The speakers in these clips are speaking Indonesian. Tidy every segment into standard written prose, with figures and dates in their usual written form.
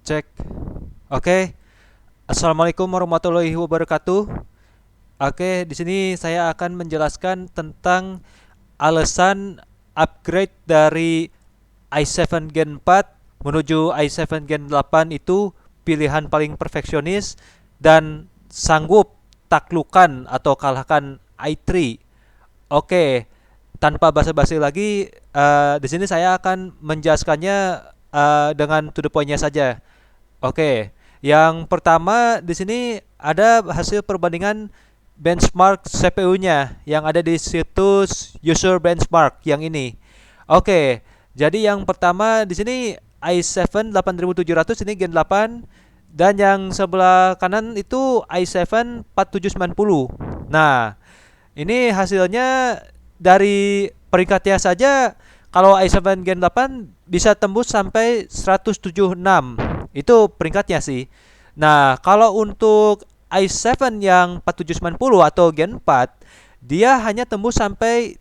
Cek. Oke. Assalamualaikum warahmatullahi wabarakatuh. Oke, di sini saya akan menjelaskan tentang alasan upgrade dari i7 Gen 4 menuju i7 Gen 8 itu pilihan paling perfeksionis dan sanggup taklukan atau kalahkan i3. Oke, tanpa basa-basi lagi, di sini saya akan menjelaskannya dengan to the point-nya saja. Oke, yang pertama di sini ada hasil perbandingan benchmark CPU-nya yang ada di situs user benchmark yang ini. Oke, jadi yang pertama di sini i7 8700 ini Gen 8 dan yang sebelah kanan itu i7 4790. Nah, ini hasilnya dari peringkatnya saja kalau i7 Gen 8 bisa tembus sampai 176. Itu peringkatnya sih. Nah, kalau untuk i7 yang 4790 atau Gen 4, dia hanya tembus sampai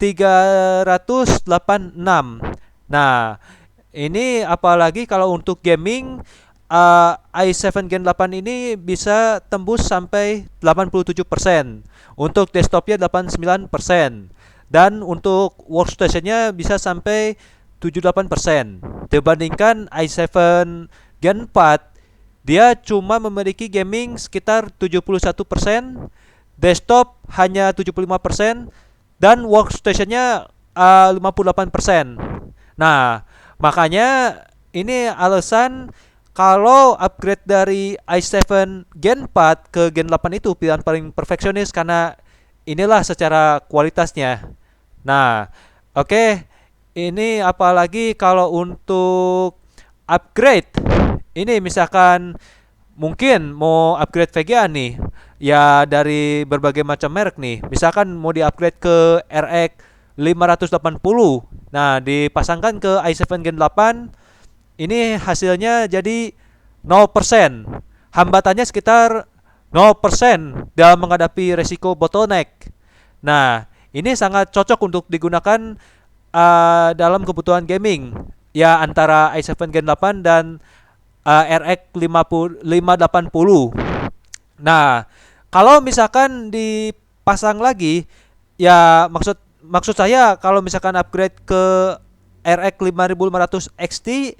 386. Nah, ini apalagi kalau untuk gaming i7 Gen 8 ini bisa tembus sampai 87%. Untuk desktopnya 89%. Dan untuk workstation-nya bisa sampai 78%. Dibandingkan i7 Gen 4, dia cuma memiliki gaming sekitar 71%, desktop hanya 75%, dan workstation-nya 58%. Nah, makanya ini alasan kalau upgrade dari i7 Gen 4 ke Gen 8 itu pilihan paling perfeksionis karena inilah secara kualitasnya. Nah, oke, ini apalagi kalau untuk upgrade. Ini misalkan mungkin mau upgrade VGA nih, ya dari berbagai macam merek nih. Misalkan mau di-upgrade ke RX 580. Nah, dipasangkan ke i7 Gen 8, ini hasilnya jadi 0%. Hambatannya sekitar 0% dalam menghadapi resiko bottleneck. Nah, ini sangat cocok untuk digunakan dalam kebutuhan gaming. Ya antara i7 Gen 8 dan RX 580. Nah, kalau misalkan dipasang lagi, ya maksud saya kalau misalkan upgrade ke RX 5500 XT,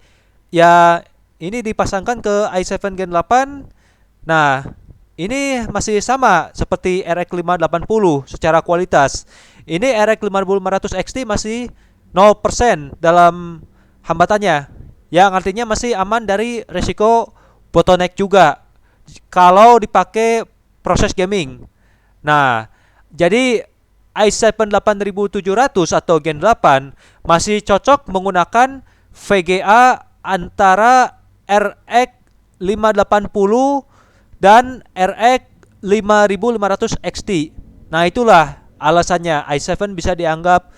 ya ini dipasangkan ke i7 Gen 8. Nah, ini masih sama seperti RX 580 secara kualitas. Ini RX 5500 XT masih 0% dalam hambatannya, yang artinya masih aman dari resiko bottleneck juga kalau dipakai proses gaming. Nah, jadi i7 8700 atau Gen 8 masih cocok menggunakan VGA antara RX 580 dan RX 5500 XT. Nah, itulah alasannya i7 bisa dianggap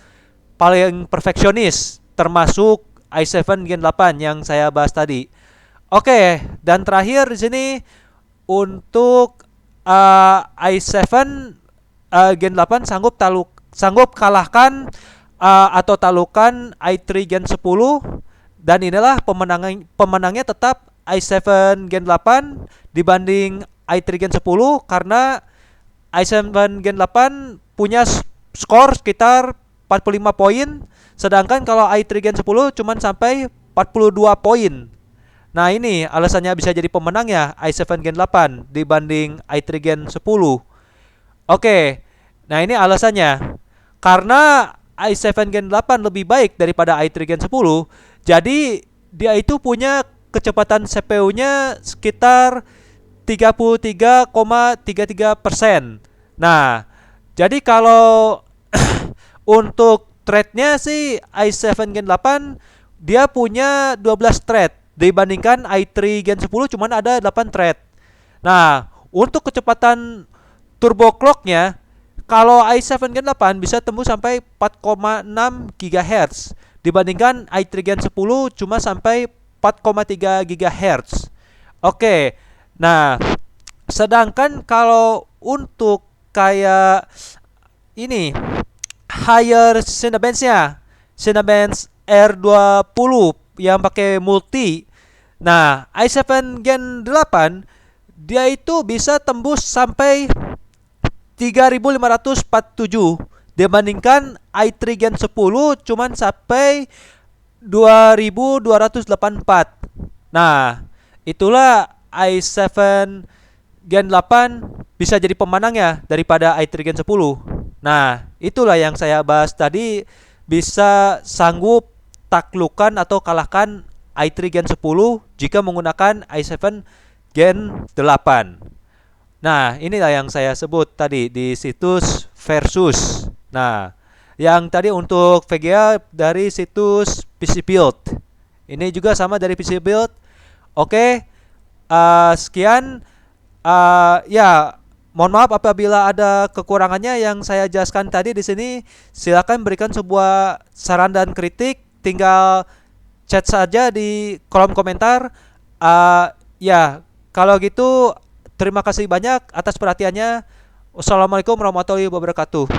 paling perfeksionis termasuk i7 Gen 8 yang saya bahas tadi. Oke, dan terakhir di sini untuk i7 Gen 8 sanggup kalahkan atau talukan i3 Gen 10, dan inilah pemenangnya tetap i7 Gen 8 dibanding i3 Gen 10 karena i7 Gen 8 punya skor sekitar 45 poin, sedangkan kalau i3 Gen 10 cuman sampai 42 poin. Nah, ini alasannya bisa jadi pemenangnya i7 Gen 8 dibanding i3 Gen 10. Oke. Nah, ini alasannya. Karena i7 Gen 8 lebih baik daripada i3 Gen 10, jadi dia itu punya kecepatan CPU-nya sekitar 33,33%. Nah, jadi kalau untuk thread-nya sih i7 Gen 8 dia punya 12 thread dibandingkan i3 Gen 10 cuman ada 8 thread. Nah, untuk kecepatan turbo clock-nya kalau i7 Gen 8 bisa tembus sampai 4,6 GHz dibandingkan i3 Gen 10 cuma sampai 4,3 GHz. Oke. Nah, sedangkan kalau untuk kayak ini higher Cinebench-nya, Cinebench R20 yang pakai multi. Nah, i7 Gen 8 dia itu bisa tembus sampai 3547 dibandingkan i3 Gen 10 cuman sampai 2284. Nah, itulah i7 Gen 8 bisa jadi pemenangnya daripada i3 Gen 10. Nah, itulah yang saya bahas tadi, bisa sanggup taklukan atau kalahkan i3 Gen 10 jika menggunakan i7 Gen 8. Nah, inilah yang saya sebut tadi di situs versus. Nah, yang tadi untuk VGA dari situs PC Build. Ini juga sama dari PC Build. Oke, sekian. Ya, mohon maaf apabila ada kekurangannya yang saya jelaskan tadi di sini. Silakan berikan sebuah saran dan kritik. Tinggal chat saja di kolom komentar. Ya, kalau gitu terima kasih banyak atas perhatiannya. Wassalamualaikum warahmatullahi wabarakatuh.